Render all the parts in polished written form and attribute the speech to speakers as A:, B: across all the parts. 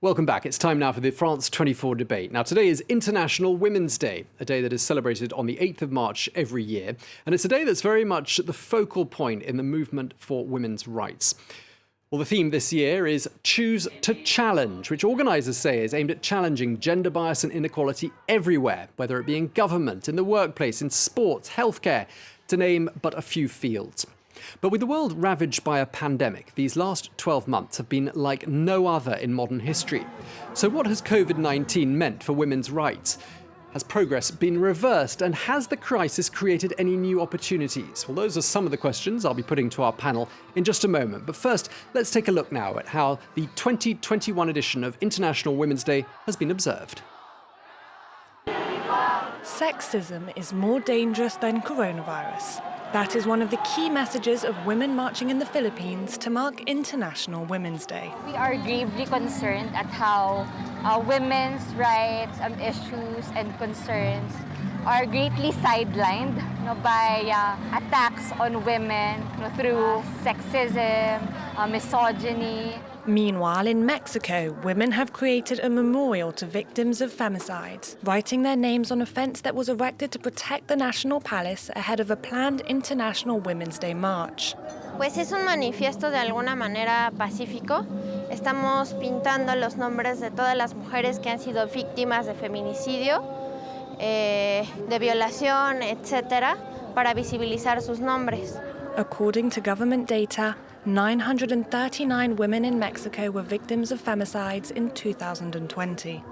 A: Welcome back. It's time now for the France 24 debate. Now, today is International Women's Day, a day that is celebrated on the 8th of March every year. And it's a day that's very much the focal point in the movement for women's rights. Well, the theme this year is Choose to Challenge, which organisers say is aimed at challenging gender bias and inequality everywhere, whether it be in government, in the workplace, in sports, healthcare, to name but a few fields. But with the world ravaged by a pandemic, these last 12 months have been like no other in modern history. So what has Covid-19 meant for women's rights? Has progress been reversed, and has the crisis created any new opportunities? Well, those are some of the questions I'll be putting to our panel in just a moment. But first, let's take a look now at how the 2021 edition of International Women's Day has been observed.
B: Sexism is more dangerous than coronavirus. That is one of the key messages of women marching in the Philippines to mark International Women's Day.
C: We are gravely concerned at how women's rights issues and concerns are greatly sidelined by attacks on women through sexism, misogyny.
B: Meanwhile, in Mexico, women have created a memorial to victims of femicides, writing their names on a fence that was erected to protect the National Palace ahead of a planned International Women's Day march.
D: Pues es un manifiesto de alguna manera pacífico. Estamos pintando los nombres de todas las mujeres que han sido víctimas de feminicidio, de violación, etc., para visibilizar sus nombres.
B: According to government data, 939 women in Mexico were victims of femicides in 2020.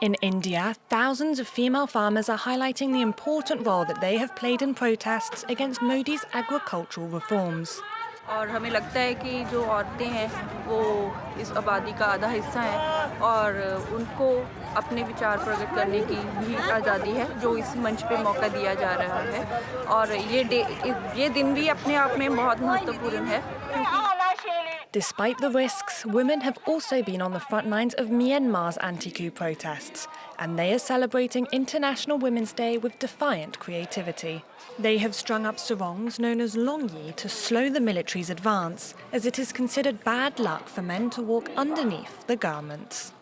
B: In India, thousands of female farmers are highlighting the important role that they have played in protests against Modi's agricultural reforms.
E: और हमें लगता है कि जो औरतें हैं वो इस आबादी का आधा हिस्सा हैं और उनको अपने विचार प्रकट करने की भी आज़ादी है जो इस मंच पे मौका दिया जा रहा है और ये दिन भी अपने आप में बहुत महत्वपूर्ण है.
B: Despite the risks, women have also been on the front lines of Myanmar's anti-coup protests, and they are celebrating International Women's Day with defiant creativity. They have strung up sarongs known as longyi to slow the military's advance, as it is considered bad luck for men to walk underneath the garments.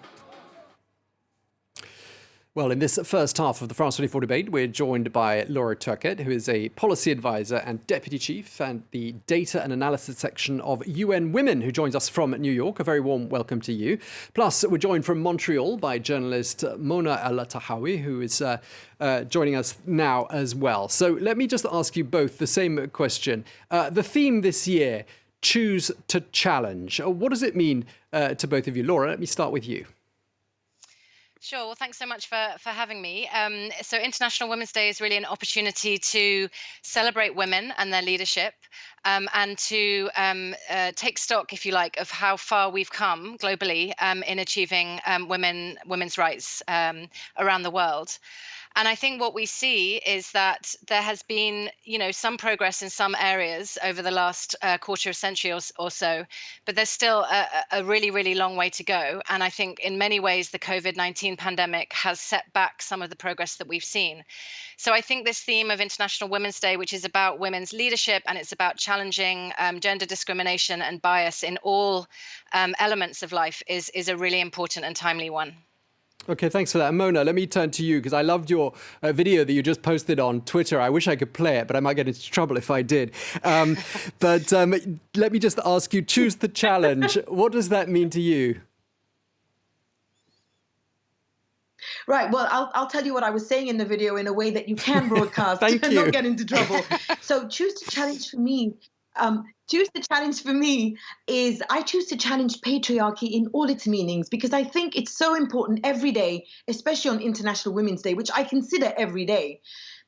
A: Well, in this first half of the France 24 debate, we're joined by Laura Turkett, who is a policy advisor and deputy chief and the data and analysis section of UN Women, who joins us from New York. A very warm welcome to you. Plus, we're joined from Montreal by journalist Mona El-Tahawi, who is joining us now as well. So let me just ask you both the same question. The theme this year, Choose to Challenge. What does it mean to both of you? Laura, let me start with you.
F: Sure. Well, thanks so much for having me. So International Women's Day is really an opportunity to celebrate women and their leadership and to take stock, if you like, of how far we've come globally in achieving women's rights around the world. And I think what we see is that there has been, some progress in some areas over the last quarter of a century or so, but there's still a really, really long way to go. And I think in many ways, the COVID-19 pandemic has set back some of the progress that we've seen. So I think this theme of International Women's Day, which is about women's leadership and it's about challenging gender discrimination and bias in all elements of life is a really important and timely one.
A: Okay, thanks for that. Mona, let me turn to you because I loved your video that you just posted on Twitter. I wish I could play it, but I might get into trouble if I did. But let me just ask you, choose the challenge. What does that mean to you?
G: Right. Well, I'll tell you what I was saying in the video in a way that you can broadcast
A: Thank
G: and
A: you.
G: not get into trouble. So choose to challenge for me. Choose the challenge for me is I choose to challenge patriarchy in all its meanings because I think it's so important every day, especially on International Women's Day, which I consider every day.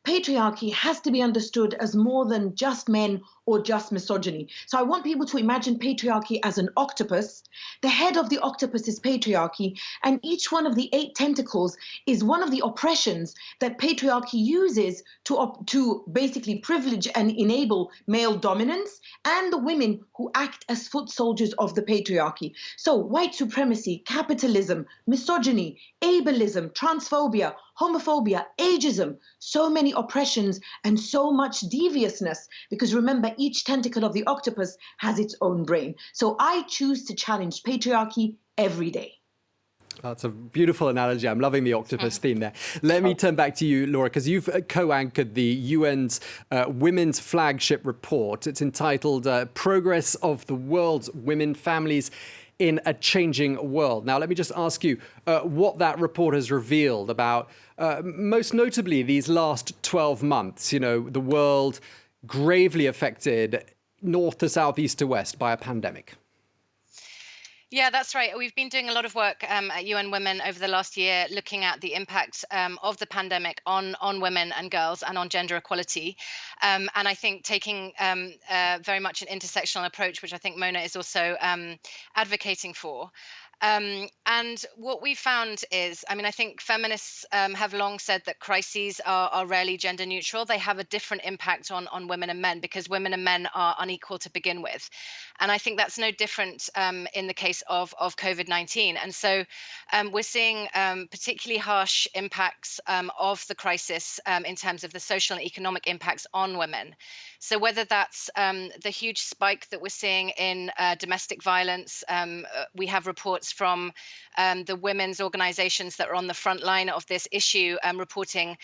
G: Patriarchy has to be understood as more than just men or just misogyny. So I want people to imagine patriarchy as an octopus. The head of the octopus is patriarchy, and each one of the 8 tentacles is one of the oppressions that patriarchy uses to basically privilege and enable male dominance and the women who act as foot soldiers of the patriarchy. So white supremacy, capitalism, misogyny, ableism, transphobia, homophobia, ageism, so many oppressions and so much deviousness, because remember, each tentacle of the octopus has its own brain. So I choose to challenge patriarchy every day.
A: That's a beautiful analogy. I'm loving the octopus theme there. Let me turn back to you, Laura, because you've co-anchored the UN's Women's Flagship Report. It's entitled Progress of the World's Women Families in a Changing World. Now, let me just ask you what that report has revealed about, most notably, these last 12 months, you know, the world gravely affected north to south, east to west by a pandemic.
F: Yeah, that's right. We've been doing a lot of work at UN Women over the last year, looking at the impact of the pandemic on women and girls and on gender equality. And I think taking very much an intersectional approach, which I think Mona is also advocating for. And what we found is, I mean, I think feminists have long said that crises are rarely gender neutral. They have a different impact on women and men because women and men are unequal to begin with. And I think that's no different in the case of COVID-19. And so we're seeing particularly harsh impacts of the crisis in terms of the social and economic impacts on women. So whether that's the huge spike that we're seeing in domestic violence, we have reports from the women's organizations that are on the front line of this issue, reporting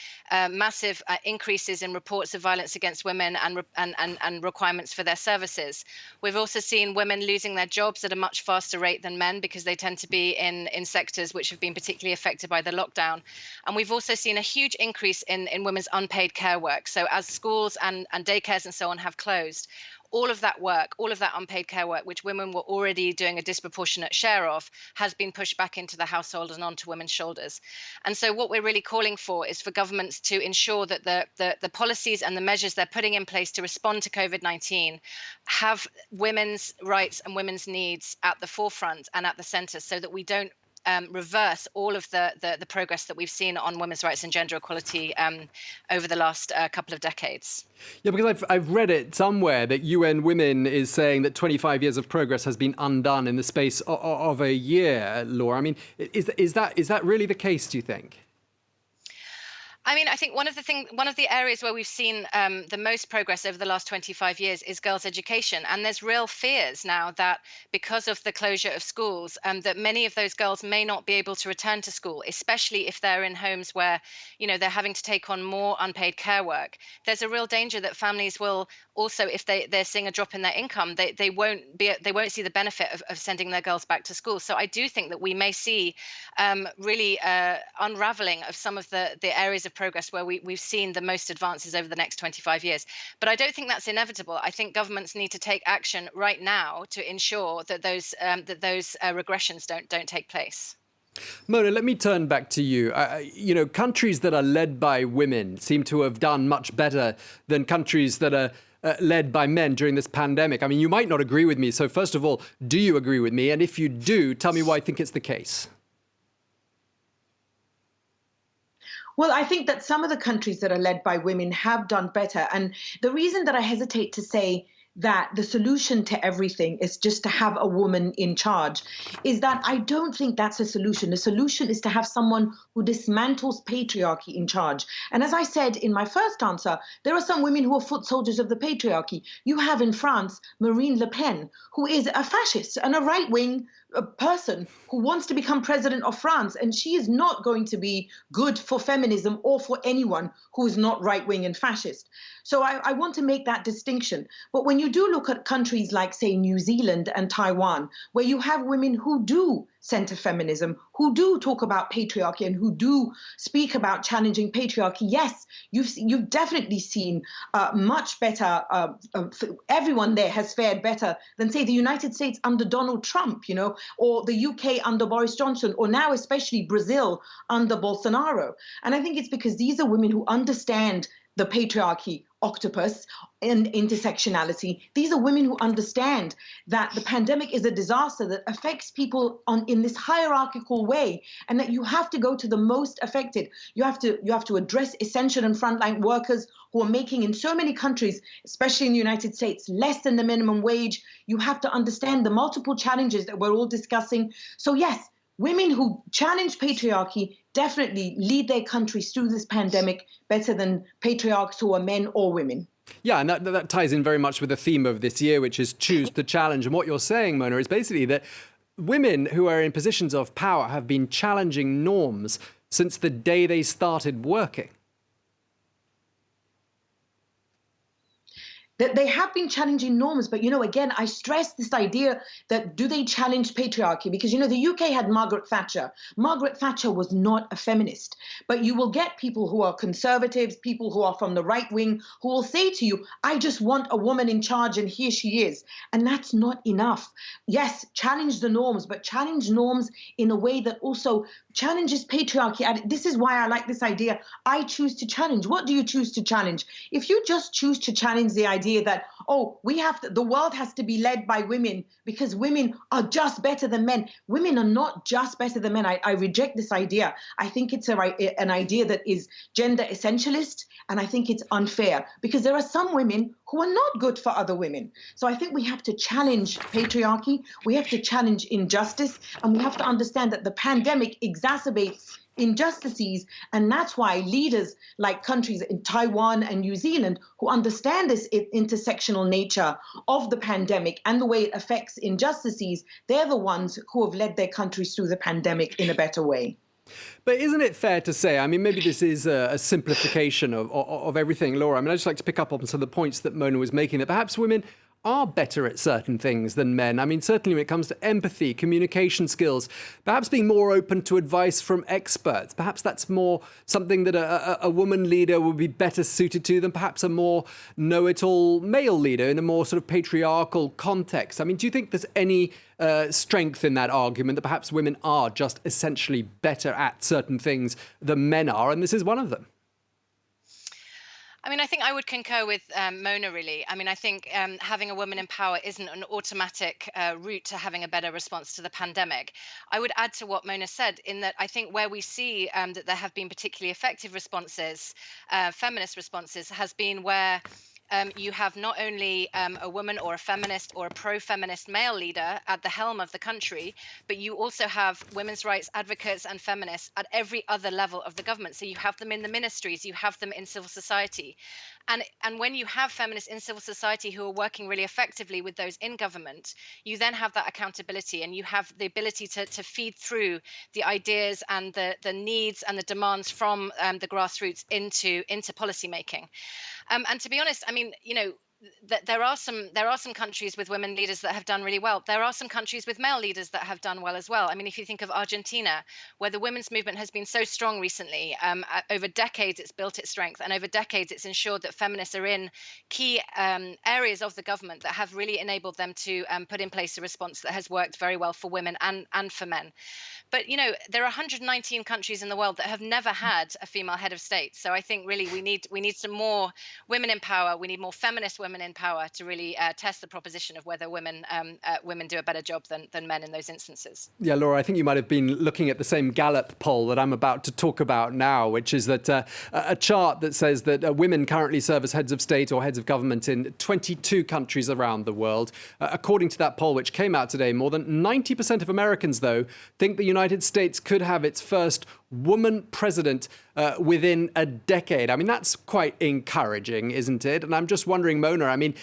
F: massive increases in reports of violence against women and requirements for their services. We've also seen women losing their jobs at a much faster rate than men because they tend to be in sectors which have been particularly affected by the lockdown. And we've also seen a huge increase in women's unpaid care work. So as schools and daycares and so on have closed, all of that work, all of that unpaid care work, which women were already doing a disproportionate share of, has been pushed back into the household and onto women's shoulders. And so what we're really calling for is for governments to ensure that the policies and the measures they're putting in place to respond to COVID-19 have women's rights and women's needs at the forefront and at the centre, so that we don't reverse all of the progress that we've seen on women's rights and gender equality over the last couple of decades.
A: Yeah, because I've read it somewhere that UN Women is saying that 25 years of progress has been undone in the space of a year, Laura. I mean, is that really the case, do you think?
F: I mean, I think one of the areas where we've seen the most progress over the last 25 years is girls' education. And there's real fears now that because of the closure of schools, that many of those girls may not be able to return to school, especially if they're in homes where, you know, they're having to take on more unpaid care work. There's a real danger that families will also, if they're seeing a drop in their income, they won't see the benefit of sending their girls back to school. So I do think that we may see really unraveling of some of the areas of progress where we've seen the most advances over the next 25 years. But I don't think that's inevitable. I think governments need to take action right now to ensure that those regressions don't take place.
A: Mona, let me turn back to you. You know, countries that are led by women seem to have done much better than countries that are led by men during this pandemic. I mean, you might not agree with me. So first of all, do you agree with me? And if you do, tell me why I think it's the case.
G: Well, I think that some of the countries that are led by women have done better. And the reason that I hesitate to say that the solution to everything is just to have a woman in charge is that I don't think that's a solution. The solution is to have someone who dismantles patriarchy in charge. And as I said in my first answer, there are some women who are foot soldiers of the patriarchy. You have in France Marine Le Pen, who is a fascist and a right-wing person who wants to become president of France, and she is not going to be good for feminism or for anyone who is not right-wing and fascist. So I want to make that distinction. But when you do look at countries like, say, New Zealand and Taiwan, where you have women who do center feminism, who do talk about patriarchy and who do speak about challenging patriarchy, yes, you've definitely seen much better. Everyone there has fared better than, say, the United States under Donald Trump, you know, or the UK under Boris Johnson, or now especially Brazil under Bolsonaro. And I think it's because these are women who understand the patriarchy octopus and intersectionality. These are women who understand that the pandemic is a disaster that affects people in this hierarchical way, and that you have to go to the most affected. You have to address essential and frontline workers who are making, in so many countries, especially in the United States, less than the minimum wage. You have to understand the multiple challenges that we're all discussing. So yes, women who challenge patriarchy definitely lead their countries through this pandemic better than patriarchs who are men or women.
A: Yeah, and that ties in very much with the theme of this year, which is choose the challenge. And what you're saying, Mona, is basically that women who are in positions of power have been challenging norms since the day they started working.
G: That they have been challenging norms, but again, I stress this idea that do they challenge patriarchy? Because the UK had Margaret Thatcher. Margaret Thatcher was not a feminist, but you will get people who are conservatives, people who are from the right wing, who will say to you, I just want a woman in charge, and here she is. And that's not enough. Yes, challenge the norms, but challenge norms in a way that also challenges patriarchy. And this is why I like this idea. I choose to challenge. What do you choose to challenge? If you just choose to challenge the idea that, the world has to be led by women because women are just better than men. Women are not just better than men. I reject this idea. I think it's an idea that is gender essentialist, and I think it's unfair because there are some women who are not good for other women. So I think we have to challenge patriarchy, we have to challenge injustice, and we have to understand that the pandemic exacerbates injustices, and that's why leaders like countries in Taiwan and New Zealand who understand this intersectional nature of the pandemic and the way it affects injustices, they're the ones who have led their countries through the pandemic in a better way.
A: But isn't it fair to say, I mean, maybe this is a simplification of everything, Laura. I mean, I'd just like to pick up on some of the points that Mona was making, that perhaps women are better at certain things than men. I mean, certainly when it comes to empathy, communication skills, perhaps being more open to advice from experts. Perhaps that's more something that a woman leader would be better suited to than perhaps a more know-it-all male leader in a more sort of patriarchal context. I mean, do you think there's any strength in that argument that perhaps women are just essentially better at certain things than men are, and this is one of them?
F: I mean, I think I would concur with Mona, really. I mean, I think having a woman in power isn't an automatic route to having a better response to the pandemic. I would add to what Mona said in that I think where we see that there have been particularly effective responses, feminist responses, has been where you have not only a woman or a feminist or a pro-feminist male leader at the helm of the country, but you also have women's rights advocates and feminists at every other level of the government. So you have them in the ministries, you have them in civil society. And when you have feminists in civil society who are working really effectively with those in government, you then have that accountability and you have the ability to feed through the ideas and the needs and the demands from the grassroots into policy making. And to be honest, I mean, there are some countries with women leaders that have done really well. There are some countries with male leaders that have done well as well. I mean, if you think of Argentina, where the women's movement has been so strong recently, over decades it's built its strength, and over decades it's ensured that feminists are in key areas of the government that have really enabled them to put in place a response that has worked very well for women and for men. But there are 119 countries in the world that have never had a female head of state. So I think really we need some more women in power. We need more feminist women in power to really test the proposition of whether women do a better job than men in those instances.
A: Yeah, Laura, I think you might have been looking at the same Gallup poll that I'm about to talk about now, which is that a chart that says that women currently serve as heads of state or heads of government in 22 countries around the world. According to that poll, which came out today, more than 90% of Americans, though, think the United States could have its first woman president within a decade. I mean, that's quite encouraging, isn't it? And I'm just wondering, Mona, I mean,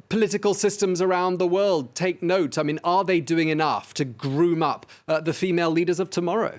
A: political systems around the world take note. I mean, are they doing enough to groom up the female leaders of tomorrow?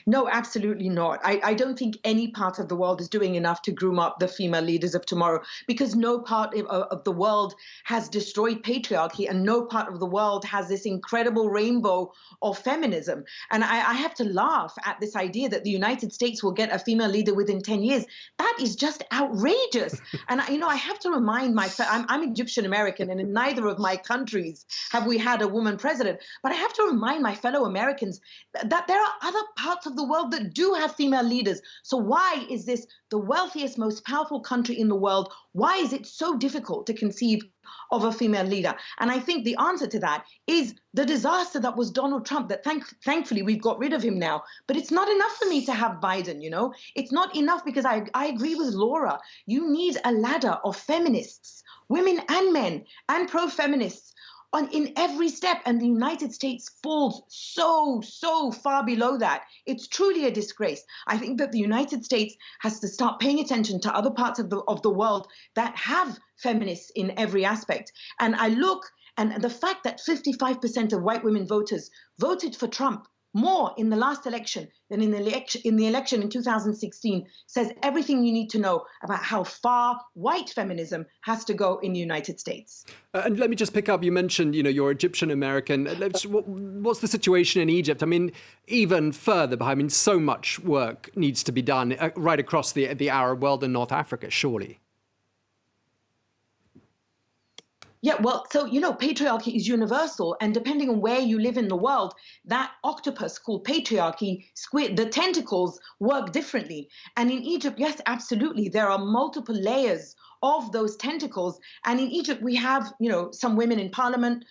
G: No, absolutely not. I don't think any part of the world is doing enough to groom up the female leaders of tomorrow, because no part of the world has destroyed patriarchy, and no part of the world has this incredible rainbow of feminism. And I have to laugh at this idea that the United States will get a female leader within 10 years. That is just outrageous. And I have to remind I'm Egyptian American, and in neither of my countries have we had a woman president. But I have to remind my fellow Americans that there are other parts of the world that do have female leaders. So why is this the wealthiest, most powerful country in the world? Why is it so difficult to conceive of a female leader? And I think the answer to that is the disaster that was Donald Trump, that thankfully we've got rid of him now. But it's not enough for me to have Biden, It's not enough, because I agree with Laura. You need a ladder of feminists, women and men, and pro-feminists in every step, and the United States falls so far below that. It's truly a disgrace. I think that the United States has to start paying attention to other parts of the world that have feminists in every aspect. And I look And the fact that 55% of white women voters voted for Trump more in the last election than in the election in 2016 says everything you need to know about how far white feminism has to go in the United States.
A: And let me just pick up, you mentioned, you're Egyptian American. What's the situation in Egypt? I mean, even further behind, I mean, so much work needs to be done right across the Arab world and North Africa, surely.
G: Yeah, well, so, patriarchy is universal. And depending on where you live in the world, that octopus called patriarchy, the tentacles work differently. And in Egypt, yes, absolutely, there are multiple layers of those tentacles. And in Egypt, we have, some women in parliament,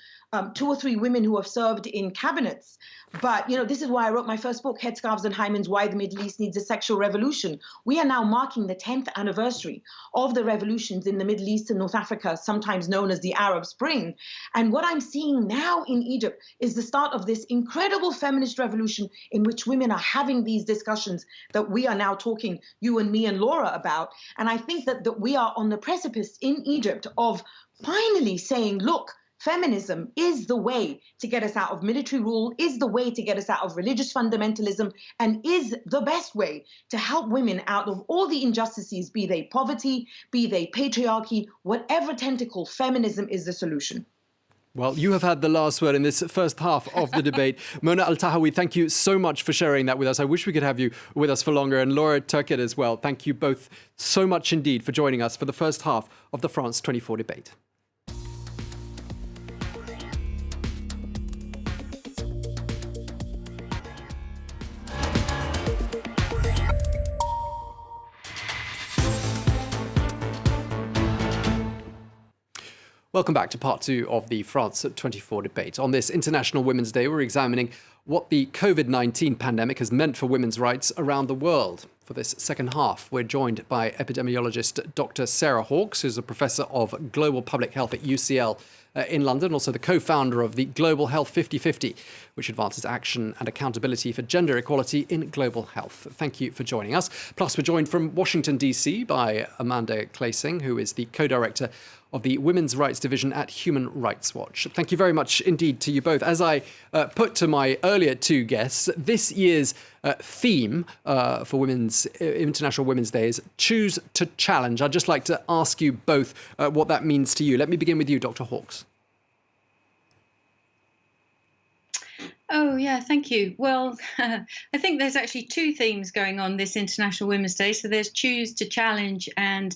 G: 2 or 3 women who have served in cabinets. But, this is why I wrote my first book, Headscarves and Hymens, Why the Middle East Needs a Sexual Revolution. We are now marking the 10th anniversary of the revolutions in the Middle East and North Africa, sometimes known as the Arab Spring. And what I'm seeing now in Egypt is the start of this incredible feminist revolution in which women are having these discussions that we are now talking, you and me and Laura, about. And I think that we are on the precipice in Egypt of finally saying, look, feminism is the way to get us out of military rule, is the way to get us out of religious fundamentalism, and is the best way to help women out of all the injustices, be they poverty, be they patriarchy, whatever tentacle, feminism is the solution.
A: Well, you have had the last word in this first half of the debate. Mona Al-Tahawi, thank you so much for sharing that with us. I wish we could have you with us for longer. And Laura Turkett as well. Thank you both so much indeed for joining us for the first half of the France 24 debate. Welcome back to part 2 of the France 24 debate. On this International Women's Day, we're examining what the Covid-19 pandemic has meant for women's rights around the world. For this second half, we're joined by epidemiologist Dr. Sarah Hawkes, who's a professor of global public health at UCL in London, also the co-founder of the Global Health 50/50, which advances action and accountability for gender equality in global health. Thank you for joining us. Plus, we're joined from Washington, D.C. by Amanda Klasing, who is the co-director of the Women's Rights Division at Human Rights Watch. Thank you very much indeed to you both. As I put to my earlier 2 guests, this year's theme for International Women's Day is Choose to Challenge. I'd just like to ask you both what that means to you. Let me begin with you, Dr. Hawkes.
H: Oh, yeah, thank you. Well, I think there's actually 2 themes going on this International Women's Day. So there's Choose to Challenge and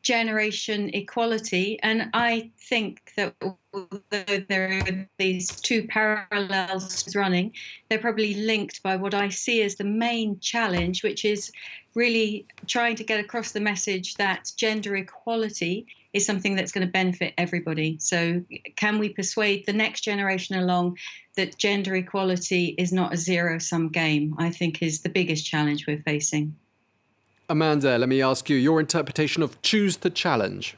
H: generation equality. And I think that although there are these 2 parallels running, they're probably linked by what I see as the main challenge, which is really trying to get across the message that gender equality is something that's going to benefit everybody. So can we persuade the next generation along that gender equality is not a zero-sum game, I think is the biggest challenge we're facing.
A: Amanda, let me ask you your interpretation of Choose to Challenge.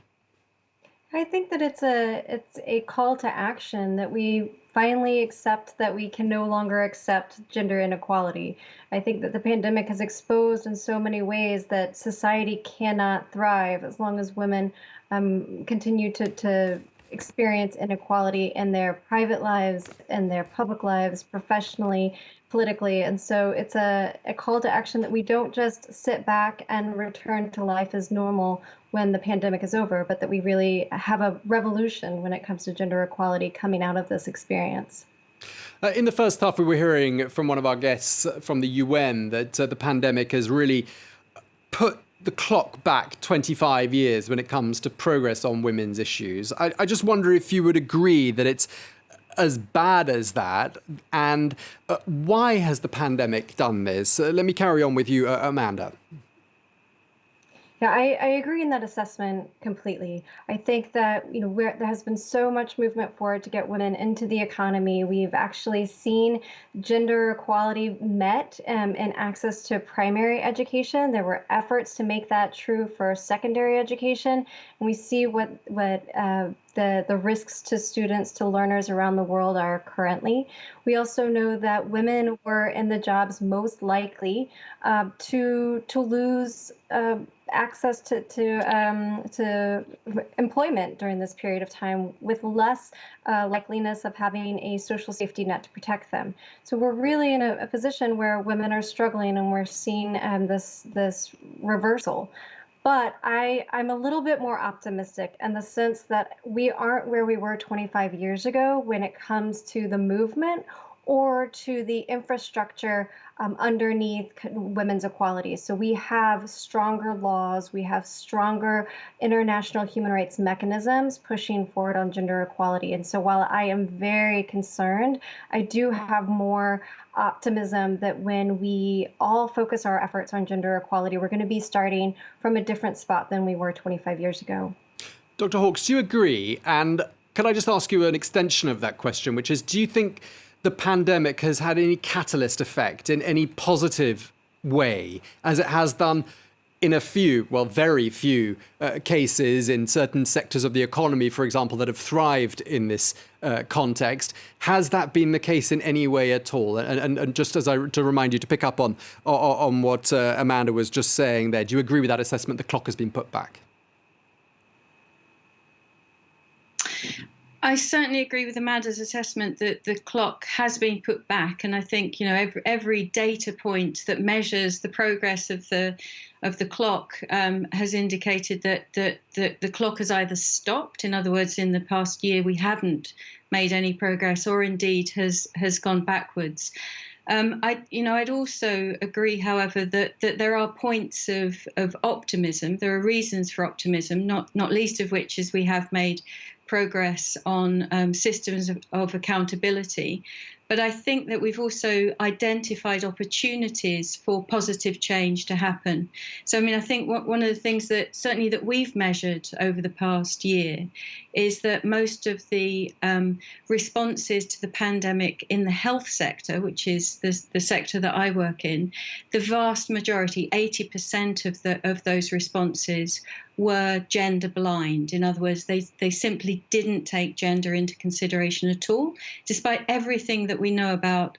I: I think that it's a call to action, that we finally accept that we can no longer accept gender inequality. I think that the pandemic has exposed in so many ways that society cannot thrive as long as women continue to experience inequality in their private lives and their public lives, professionally, politically. And so it's a call to action that we don't just sit back and return to life as normal when the pandemic is over, but that we really have a revolution when it comes to gender equality coming out of this experience.
A: In the first half, we were hearing from one of our guests from the UN that the pandemic has really put the clock back 25 years when it comes to progress on women's issues. I just wonder if you would agree that it's as bad as that, and why has the pandemic done this? Let me carry on with you, Amanda.
I: Yeah, I agree in that assessment completely. I think that there has been so much movement forward to get women into the economy. We've actually seen gender equality met in access to primary education. There were efforts to make that true for secondary education, and we see what the risks to students, to learners around the world are currently. We also know that women were in the jobs most likely to lose access to employment during this period of time, with less likeliness of having a social safety net to protect them. So we're really in a position where women are struggling, and we're seeing this reversal. But I'm a little bit more optimistic in the sense that we aren't where we were 25 years ago when it comes to the movement or to the infrastructure underneath women's equality. So we have stronger laws, we have stronger international human rights mechanisms pushing forward on gender equality. And so while I am very concerned, I do have more optimism that when we all focus our efforts on gender equality, we're going to be starting from a different spot than we were 25 years ago.
A: Dr. Hawkes, do you agree? And can I just ask you an extension of that question, which is, do you think the pandemic has had any catalyst effect in any positive way, as it has done in a few, well, very few cases in certain sectors of the economy, for example, that have thrived in this context? Has that been the case in any way at all? And just to remind you to pick up on what Amanda was just saying there, do you agree with that assessment? The clock has been put back.
H: I certainly agree with Amanda's assessment that the clock has been put back, and I think every data point that measures the progress of the clock has indicated that the clock has either stopped. In other words, in the past year we haven't made any progress, or indeed has gone backwards. I'd also agree, however, that there are points of optimism. There are reasons for optimism, not least of which is we have made progress on systems of accountability. But I think that we've also identified opportunities for positive change to happen. So, I think one of the things that certainly that we've measured over the past year is that most of the responses to the pandemic in the health sector, which is the sector that I work in, the vast majority, 80% of those responses were gender blind. In other words, they simply didn't take gender into consideration at all, despite everything that we know about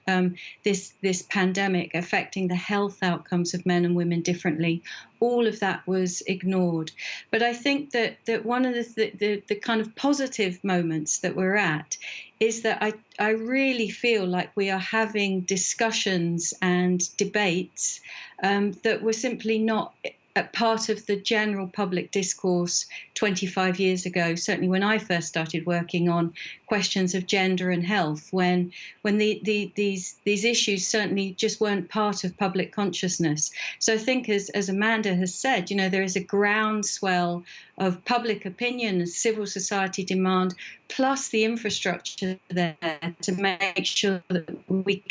H: this pandemic affecting the health outcomes of men and women differently. All of that was ignored. But I think that one of the kind of positive moments that we're at is that I really feel like we are having discussions and debates that were simply not a part of the general public discourse 25 years ago, certainly when I first started working on questions of gender and health, when these issues certainly just weren't part of public consciousness. So I think, as Amanda has said, there is a groundswell of public opinion and civil society demand, plus the infrastructure there to make sure that we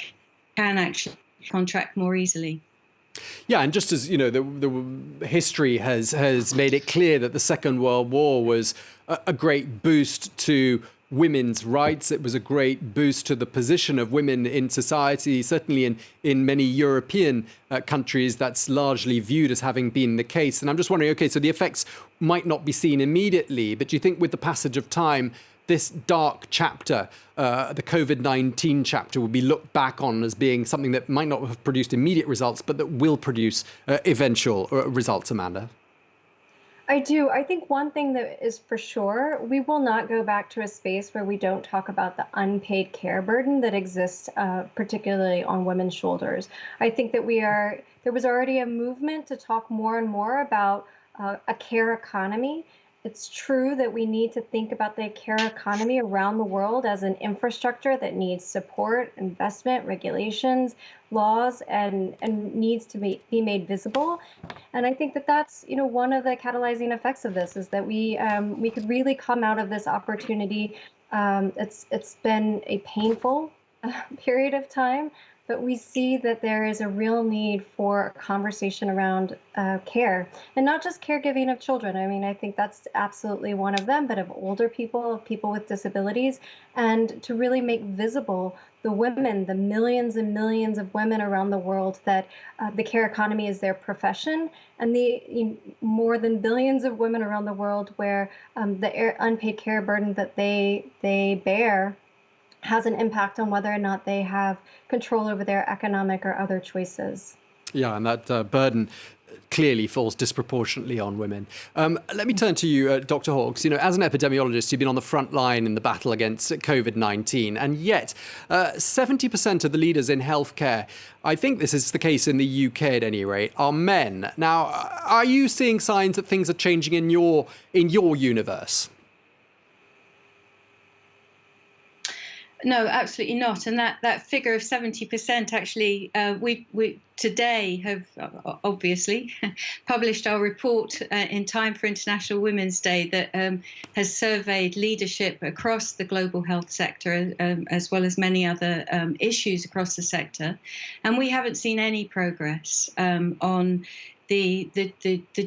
H: can actually contract more easily.
A: Yeah, and just as the history has made it clear that the Second World War was a great boost to women's rights. It was a great boost to the position of women in society. Certainly in many European countries, that's largely viewed as having been the case. And I'm just wondering, okay, so the effects might not be seen immediately, but do you think with the passage of time, this dark chapter, the Covid-19 chapter, will be looked back on as being something that might not have produced immediate results, but that will produce eventual results, Amanda?
I: I do. I think one thing that is for sure, we will not go back to a space where we don't talk about the unpaid care burden that exists, particularly on women's shoulders. I think that there was already a movement to talk more and more about a care economy. It's true that we need to think about the care economy around the world as an infrastructure that needs support, investment, regulations, laws, and needs to be made visible. And I think that that's one of the catalyzing effects of this is that we could really come out of this opportunity. It's been a painful period of time, but we see that there is a real need for a conversation around care, and not just caregiving of children. I think that's absolutely one of them, but of older people, of people with disabilities, and to really make visible the women, the millions and millions of women around the world that the care economy is their profession, and the more than billions of women around the world where the unpaid care burden that they bear has an impact on whether or not they have control over their economic or other choices.
A: Yeah, and that burden clearly falls disproportionately on women. Let me turn to you, Dr. Hawkes. As an epidemiologist, you've been on the front line in the battle against COVID-19, and yet 70% of the leaders in healthcare, I think this is the case in the UK at any rate, are men. Now, are you seeing signs that things are changing in your universe?
H: No, absolutely not. And that figure of 70% actually, we today have obviously published our report in time for International Women's Day that has surveyed leadership across the global health sector, as well as many other issues across the sector. And we haven't seen any progress on the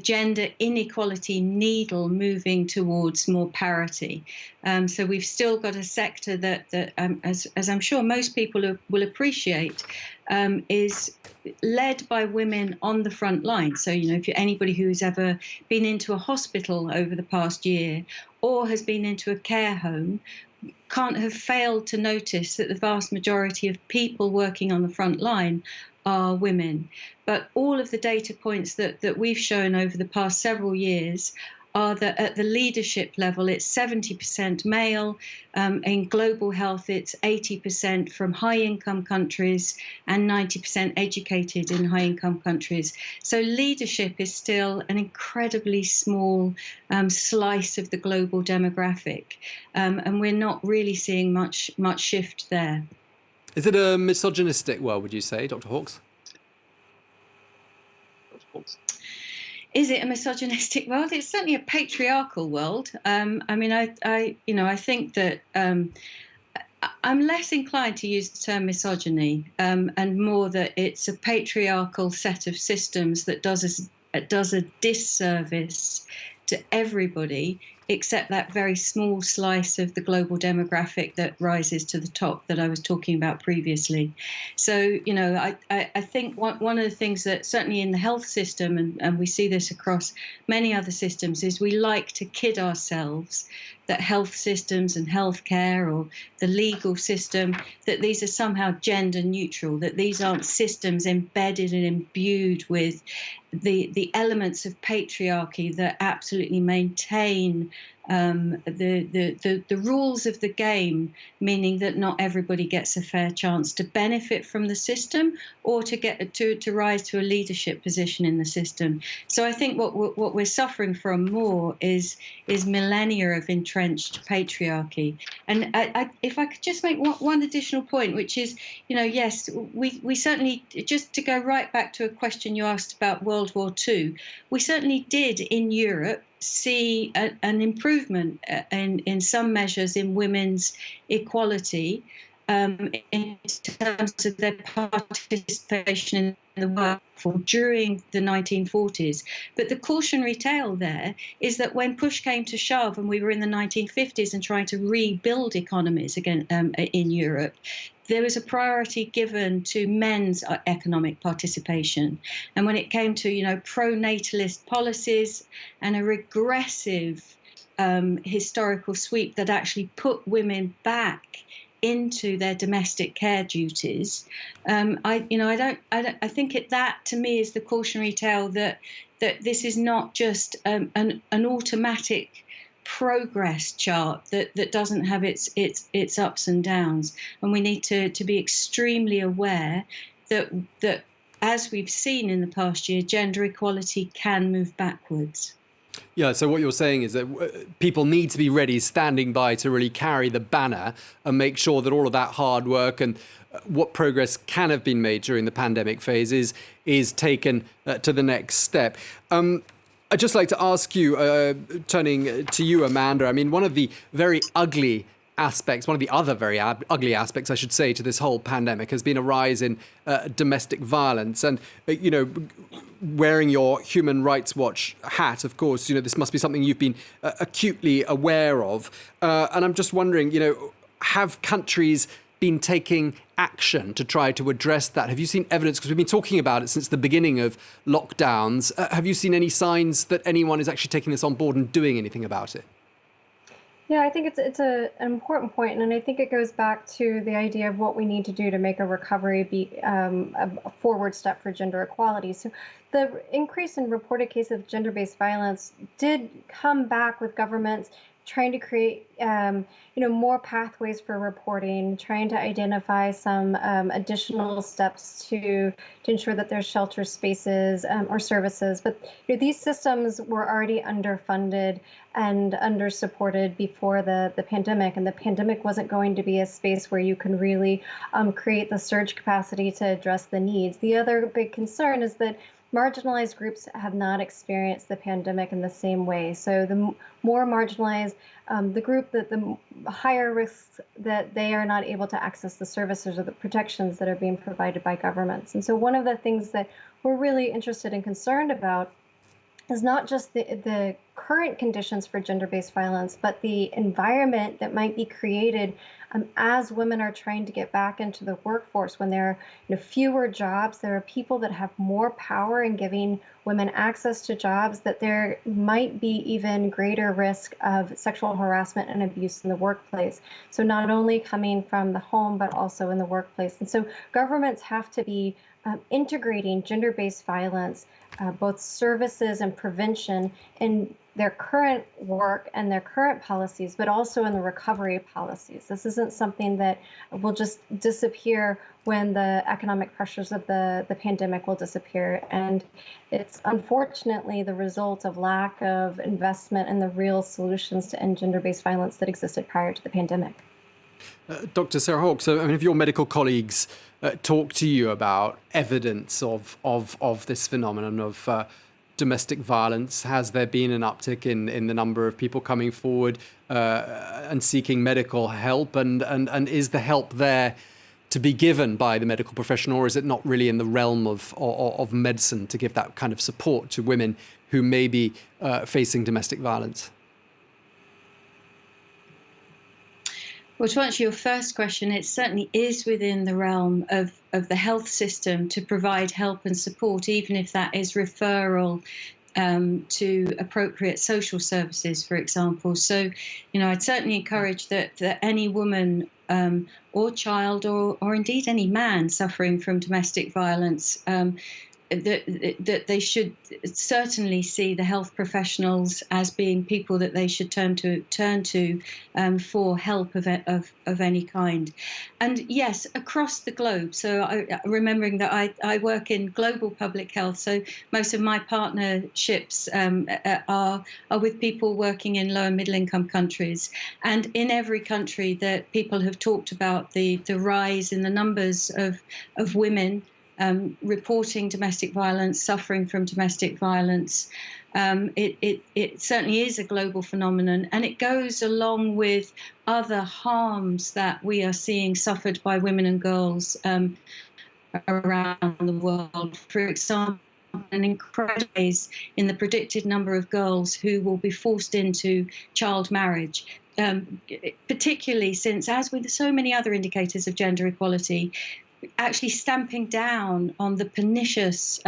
H: gender inequality needle moving towards more parity. So we've still got a sector that as I'm sure most people will appreciate, is led by women on the front line. So, if you're anybody who's ever been into a hospital over the past year or has been into a care home, can't have failed to notice that the vast majority of people working on the front line are women. But all of the data points that we've shown over the past several years are that at the leadership level, it's 70% male. In global health, it's 80% from high-income countries and 90% educated in high-income countries. So leadership is still an incredibly small slice of the global demographic, and we're not really seeing much shift there.
A: Is it a misogynistic world, would you say, Dr. Hawkes?
H: Is it a misogynistic world? It's certainly a patriarchal world. I think that I'm less inclined to use the term misogyny, and more that it's a patriarchal set of systems that does a disservice to everybody except that very small slice of the global demographic that rises to the top that I was talking about previously. So, I think one of the things that certainly in the health system, and we see this across many other systems, is we like to kid ourselves that health systems and healthcare or the legal system, that these are somehow gender neutral, that these aren't systems embedded and imbued with the elements of patriarchy that absolutely maintain the rules of the game, meaning that not everybody gets a fair chance to benefit from the system or to get to rise to a leadership position in the system. So I think what we're suffering from more is millennia of entrenched patriarchy. And if I could just make one additional point, which is, yes, we certainly, just to go right back to a question you asked about World War II, we certainly did in Europe see an improvement in some measures in women's equality in terms of their participation in the workforce during the 1940s. But the cautionary tale there is that when push came to shove and we were in the 1950s and trying to rebuild economies again in Europe, there was a priority given to men's economic participation. And when it came to, pro-natalist policies and a regressive historical sweep that actually put women back into their domestic care duties, I think that to me is the cautionary tale that this is not just an automatic progress chart that doesn't have its ups and downs, and we need to be extremely aware that as we've seen in the past year, gender equality can move backwards.
A: Yeah, so what you're saying is that people need to be ready, standing by to really carry the banner and make sure that all of that hard work and what progress can have been made during the pandemic phase is taken to the next step. I'd just like to ask you, turning to you, Amanda, I mean, one of the other very ugly aspects, I should say, to this whole pandemic has been a rise in domestic violence. And, wearing your Human Rights Watch hat, of course, this must be something you've been acutely aware of. And I'm just wondering, have countries been taking action to try to address that? Have you seen evidence? Because we've been talking about it since the beginning of lockdowns. Have you seen any signs that anyone is actually taking this on board and doing anything about it?
I: Yeah, I think an important point, and I think it goes back to the idea of what we need to do to make a recovery be a forward step for gender equality. So, the increase in reported cases of gender-based violence did come back with governments trying to create, more pathways for reporting, trying to identify some additional steps to ensure that there's shelter spaces or services. But these systems were already underfunded and under-supported before the pandemic, and the pandemic wasn't going to be a space where you can really create the surge capacity to address the needs. The other big concern is that marginalized groups have not experienced the pandemic in the same way. So the more marginalized the group, the higher risks that they are not able to access the services or the protections that are being provided by governments. And so one of the things that we're really interested and concerned about is not just the current conditions for gender-based violence, but the environment that might be created as women are trying to get back into the workforce. When there are fewer jobs, there are people that have more power in giving women access to jobs, that there might be even greater risk of sexual harassment and abuse in the workplace. So not only coming from the home, but also in the workplace. And so governments have to be integrating gender-based violence, both services and prevention, in their current work and their current policies, but also in the recovery policies. This isn't something that will just disappear when the economic pressures of the pandemic will disappear. And it's unfortunately the result of lack of investment in the real solutions to end gender-based violence that existed prior to the pandemic.
A: Dr. Sarah Hawke, so have your medical colleagues talked to you about evidence of this phenomenon of domestic violence? Has there been an uptick in the number of people coming forward and seeking medical help? And is the help there to be given by the medical profession, or is it not really in the realm of medicine to give that kind of support to women who may be facing domestic violence?
H: Well, to answer your first question, it certainly is within the realm of the health system to provide help and support, even if that is referral to appropriate social services, for example. So, I'd certainly encourage that any woman or child or indeed any man suffering from domestic violence, that they should certainly see the health professionals as being people that they should turn to for help of any kind. And yes, across the globe. So remembering that I work in global public health, so most of my partnerships are with people working in low and middle income countries. And in every country that people have talked about the rise in the numbers of women reporting domestic violence, suffering from domestic violence. It certainly is a global phenomenon, and it goes along with other harms that we are seeing suffered by women and girls around the world. For example, an incredible rise in the predicted number of girls who will be forced into child marriage. Particularly since, as with so many other indicators of gender equality, actually stamping down on the pernicious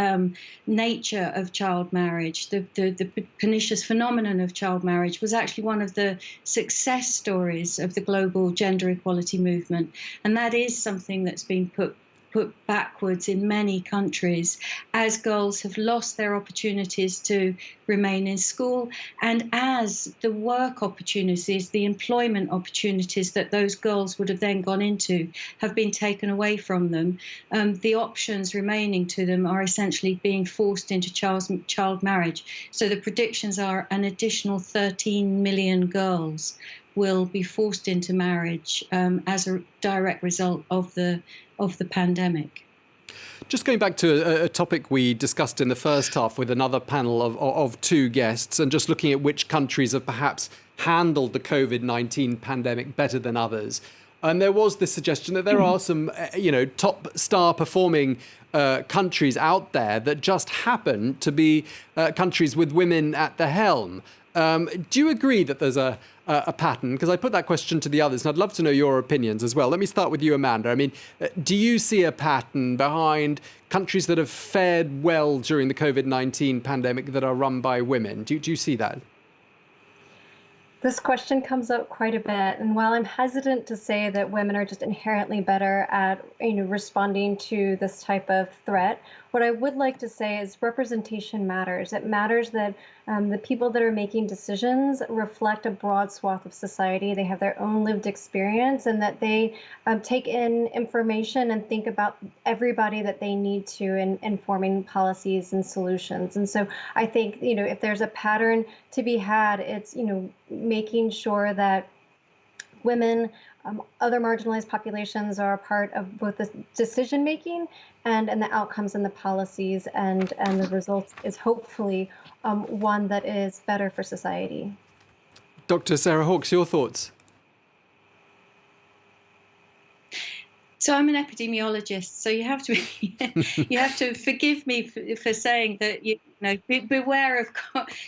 H: nature of child marriage, the pernicious phenomenon of child marriage was actually one of the success stories of the global gender equality movement. And that is something that's been put backwards in many countries as girls have lost their opportunities to remain in school, and as the work opportunities, the employment opportunities that those girls would have then gone into have been taken away from them. The options remaining to them are essentially being forced into child marriage. So the predictions are an additional 13 million girls will be forced into marriage as a direct result of the pandemic.
A: Just going back to a topic we discussed in the first half with another panel of two guests, and just looking at which countries have perhaps handled the COVID-19 pandemic better than others. And there was this suggestion that there are some, top star performing countries out there that just happen to be countries with women at the helm. Do you agree that there's a pattern? Because I put that question to the others, and I'd love to know your opinions as well. Let me start with you, Amanda. I mean, do you see a pattern behind countries that have fared well during the COVID-19 pandemic that are run by women? Do you see that?
I: This question comes up quite a bit, and while I'm hesitant to say that women are just inherently better at, responding to this type of threat, what I would like to say is representation matters. It matters that the people that are making decisions reflect a broad swath of society. They have their own lived experience, and that they take in information and think about everybody that they need to in forming policies and solutions. And so I think, if there's a pattern to be had, it's, making sure that women, other marginalized populations are a part of both the decision making and the outcomes and the policies, and the results is hopefully one that is better for society.
A: Dr. Sarah Hawkes, your thoughts?
H: So I'm an epidemiologist, so you have to forgive me for saying that beware of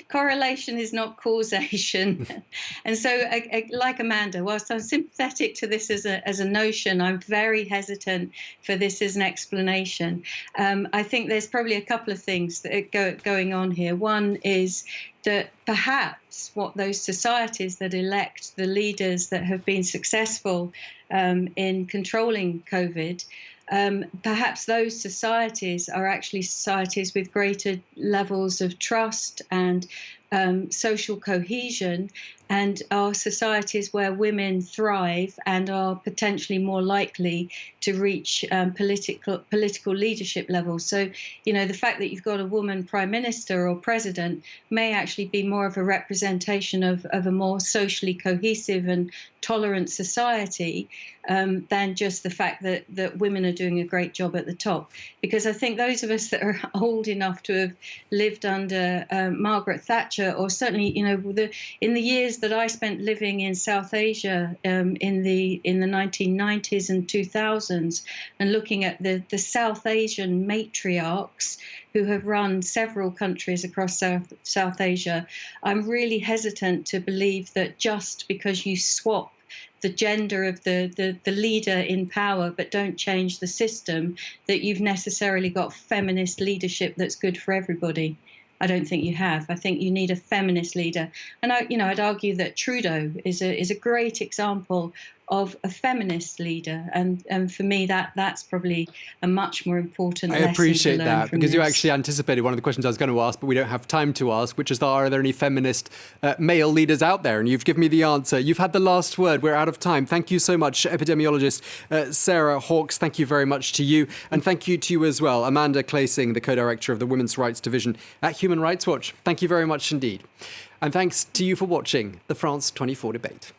H: correlation is not causation. And so, like Amanda, whilst I'm sympathetic to this as a notion, I'm very hesitant for this as an explanation. I think there's probably a couple of things that are going on here. One is that perhaps what those societies that elect the leaders that have been successful in controlling COVID, perhaps those societies are actually societies with greater levels of trust and social cohesion, and are societies where women thrive and are potentially more likely to reach political leadership levels. So, the fact that you've got a woman prime minister or president may actually be more of a representation of a more socially cohesive and tolerant society than just the fact that women are doing a great job at the top. Because I think those of us that are old enough to have lived under Margaret Thatcher, or certainly, in the years that I spent living in South Asia in the 1990s and 2000s, and looking at the South Asian matriarchs who have run several countries across South Asia, I'm really hesitant to believe that just because you swap the gender of the leader in power but don't change the system, that you've necessarily got feminist leadership that's good for everybody. I don't think you have. I think you need a feminist leader. And I'd argue that Trudeau is a great example of a feminist leader, and for me that's probably a much more important lesson.
A: I appreciate
H: to learn
A: that,
H: from
A: because you
H: this.
A: actually anticipated one of the questions I was going to ask, but we don't have time to ask, which is, are there any feminist male leaders out there? And you've given me the answer. You've had the last word. We're out of time. Thank you so much, epidemiologist Sarah Hawkes. Thank you very much to you, and thank you to you as well, Amanda Clasing, the co-director of the Women's Rights Division at Human Rights Watch. Thank you very much indeed. And thanks to you for watching the France 24 debate.